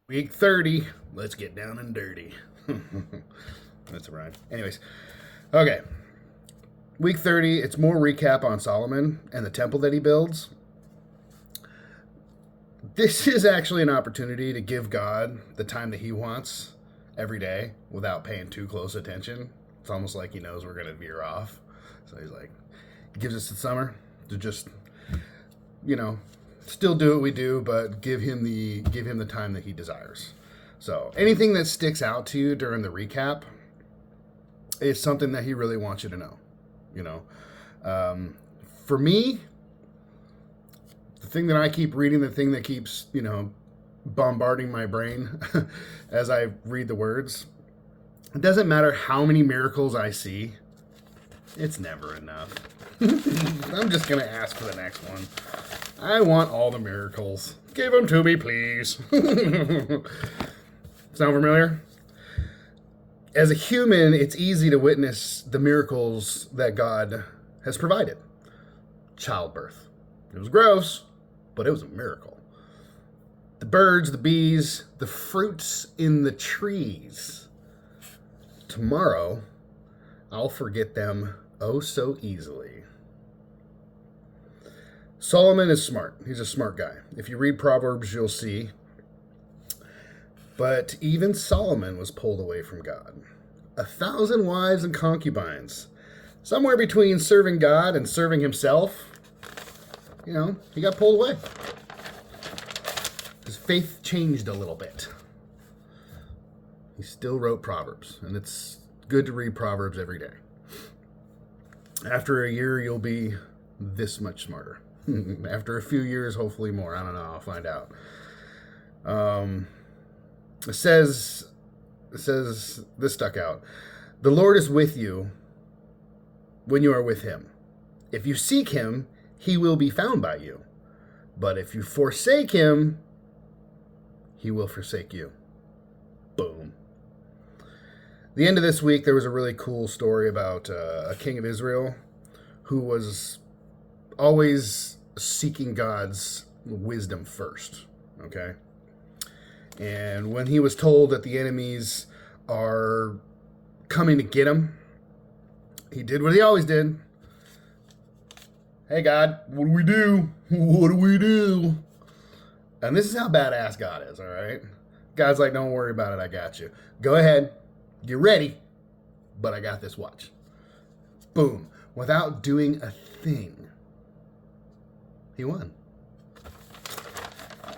Week 30. Let's get down and dirty. That's a rhyme. Anyways, okay. Week 30, it's more recap on Solomon and the temple that he builds. This is actually an opportunity to give God the time that he wants every day without paying too close attention. It's almost like he knows we're going to veer off. So he's like, he gives us the summer to just, still do what we do, but give him the time that he desires. So anything that sticks out to you during the recap is something that he really wants you to know. For me, the thing that I keep reading, the thing that keeps, bombarding my brain as I read the words, it doesn't matter how many miracles I see, it's never enough. I'm just going to ask for the next one. I want all the miracles. Give them to me, please. Sound familiar? As a human, it's easy to witness the miracles that God has provided. Childbirth. It was gross, but it was a miracle. The birds, the bees, the fruits in the trees. Tomorrow, I'll forget them oh so easily. Solomon is smart. He's a smart guy. If you read Proverbs, you'll see. But even Solomon was pulled away from God. 1,000 wives and concubines. Somewhere between serving God and serving himself, he got pulled away. His faith changed a little bit. He still wrote Proverbs, and it's good to read Proverbs every day. After a year, you'll be this much smarter. After a few years, hopefully more. I don't know. I'll find out. It says, this stuck out. The Lord is with you when you are with him. If you seek him, he will be found by you. But if you forsake him, he will forsake you. Boom. The end of this week, there was a really cool story about a king of Israel who was always seeking God's wisdom first, okay? And when he was told that the enemies are coming to get him, he did what he always did. Hey, God, what do we do? What do we do? And this is how badass God is, all right? God's like, don't worry about it. I got you. Go ahead. Get ready. But I got this. Watch. Boom. Without doing a thing, he won.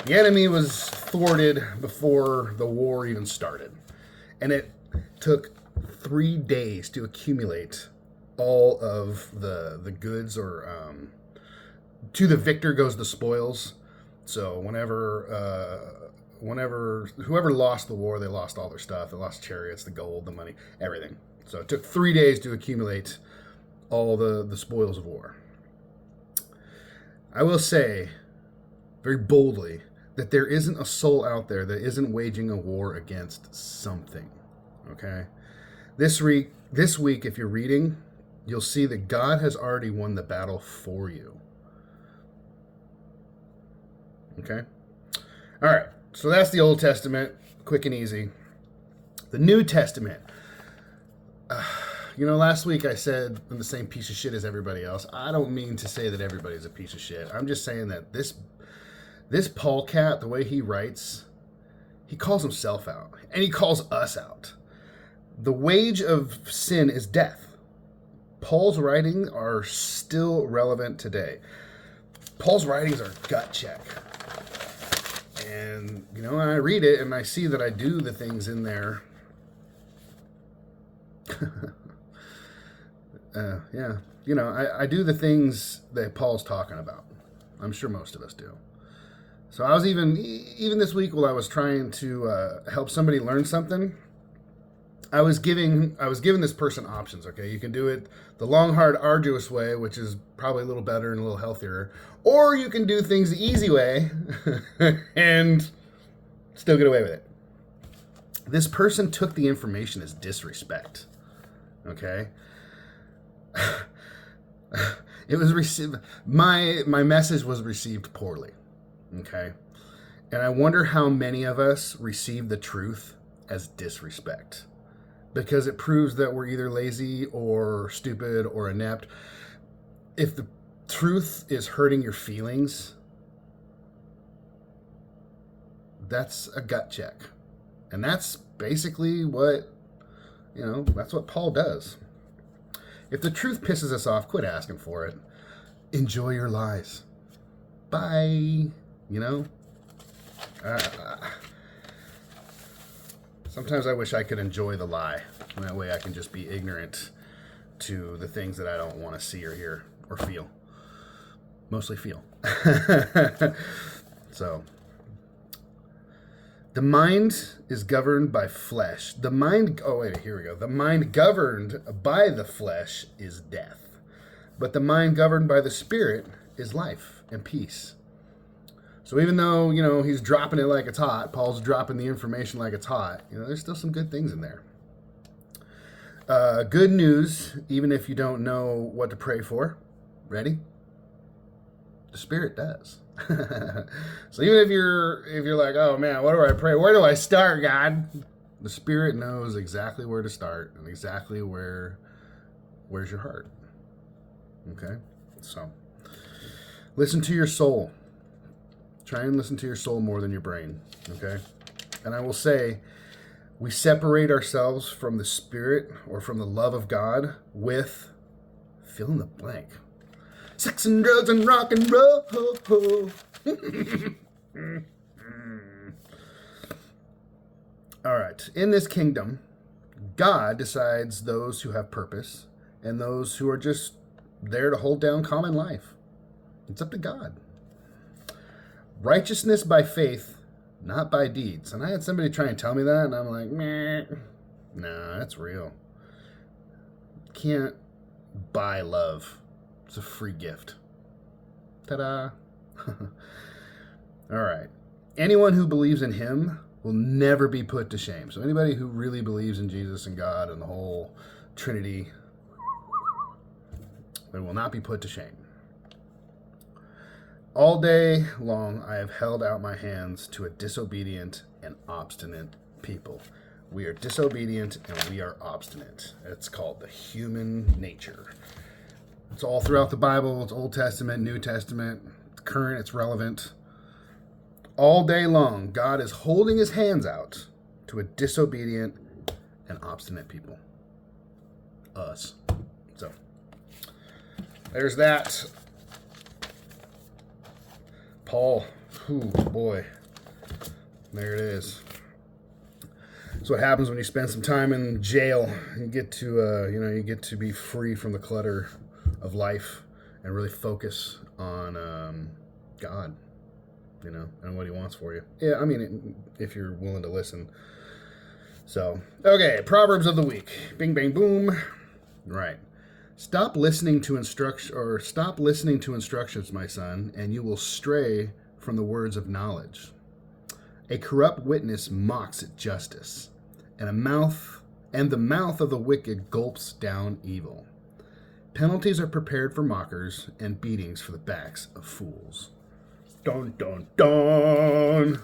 The enemy was thwarted before the war even started. And it took 3 days to accumulate all of the goods, or to the victor goes the spoils. So whoever lost the war, they lost all their stuff. They lost chariots, the gold, the money, everything. So it took 3 days to accumulate all the spoils of war. I will say very boldly that there isn't a soul out there that isn't waging a war against something. Okay? This week, if you're reading, you'll see that God has already won the battle for you. Okay? All right. So that's the Old Testament, quick and easy. The New Testament. Last week I said I'm the same piece of shit as everybody else. I don't mean to say that everybody's a piece of shit. I'm just saying that this Paul cat, the way he writes, he calls himself out. And he calls us out. The wage of sin is death. Paul's writings are still relevant today. Paul's writings are gut check. And, when I read it and I see that I do the things in there, I do the things that Paul's talking about. I'm sure most of us do. So I was even this week while I was trying to help somebody learn something, I was giving this person options. Okay, you can do it the long, hard, arduous way, which is probably a little better and a little healthier, or you can do things the easy way and still get away with it. This person took the information as disrespect. Okay, it was received. My message was received poorly. Okay, And I wonder how many of us receive the truth as disrespect, because it proves that we're either lazy or stupid or inept. If the truth is hurting your feelings, that's a gut check. And that's basically what, that's what Paul does. If the truth pisses us off, quit asking for it. Enjoy your lies. Bye. Sometimes I wish I could enjoy the lie. And that way I can just be ignorant to the things that I don't want to see or hear or feel. Mostly feel. So, the mind is governed by flesh. The mind governed by the flesh is death. But the mind governed by the Spirit is life and peace. So even though, he's dropping it like it's hot, Paul's dropping the information like it's hot, there's still some good things in there. Good news, even if you don't know what to pray for. Ready? The Spirit does. So even if you're like, oh man, what do I pray? Where do I start, God? The Spirit knows exactly where to start and exactly where's your heart. Okay? So listen to your soul. Try and listen to your soul more than your brain. Okay? And I will say, we separate ourselves from the Spirit or from the love of God with fill in the blank. Sex and drugs and rock and roll. All right. In this kingdom, God decides those who have purpose and those who are just there to hold down common life. It's up to God. Righteousness by faith, not by deeds. And I had somebody try and tell me that, and I'm like, meh. Nah, that's real. Can't buy love. It's a free gift. Ta-da. All right. Anyone who believes in him will never be put to shame. So anybody who really believes in Jesus and God and the whole Trinity, they will not be put to shame. All day long, I have held out my hands to a disobedient and obstinate people. We are disobedient and we are obstinate. It's called the human nature. It's all throughout the Bible. It's Old Testament, New Testament. It's current, it's relevant. All day long, God is holding his hands out to a disobedient and obstinate people. Us. So, there's that. Paul, ooh, boy, there it is. That's what happens when you spend some time in jail. You get to be free from the clutter of life and really focus on God, and what he wants for you. Yeah, I mean, if you're willing to listen. So, okay, Proverbs of the week. Bing, bang, boom. Right. Stop listening to instructions, my son, and you will stray from the words of knowledge. A corrupt witness mocks at justice, and the mouth of the wicked gulps down evil. Penalties are prepared for mockers, and beatings for the backs of fools. Dun, dun, dun.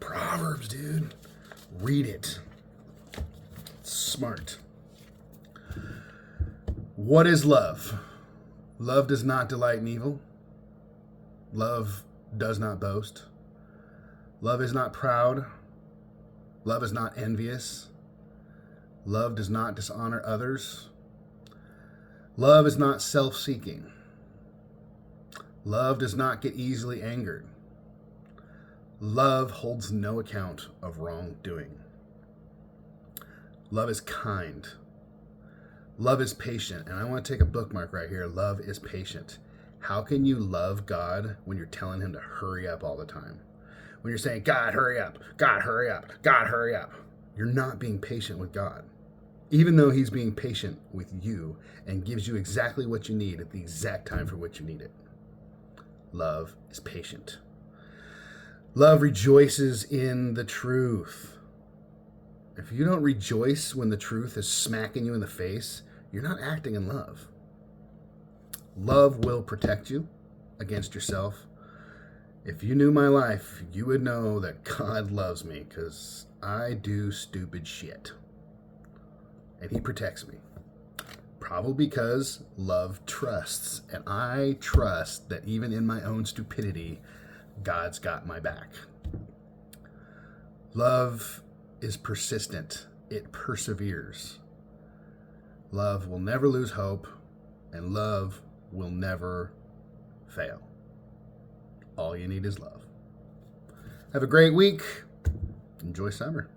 Proverbs, dude. Read it. It's smart. What is love? Love does not delight in evil. Love does not boast. Love is not proud. Love is not envious. Love does not dishonor others. Love is not self-seeking. Love does not get easily angered. Love holds no account of wrongdoing. Love is kind. Love is patient. And I want to take a bookmark right here. Love is patient. How can you love God when you're telling him to hurry up all the time? When you're saying, God, hurry up. God, hurry up. God, hurry up. You're not being patient with God. Even though he's being patient with you and gives you exactly what you need at the exact time for which you need it. Love is patient. Love rejoices in the truth. If you don't rejoice when the truth is smacking you in the face, you're not acting in love. Love will protect you against yourself. If you knew my life, you would know that God loves me because I do stupid shit. And he protects me. Probably because love trusts. And I trust that even in my own stupidity, God's got my back. Love is persistent. It perseveres. Love will never lose hope, and love will never fail. All you need is love. Have a great week. Enjoy summer.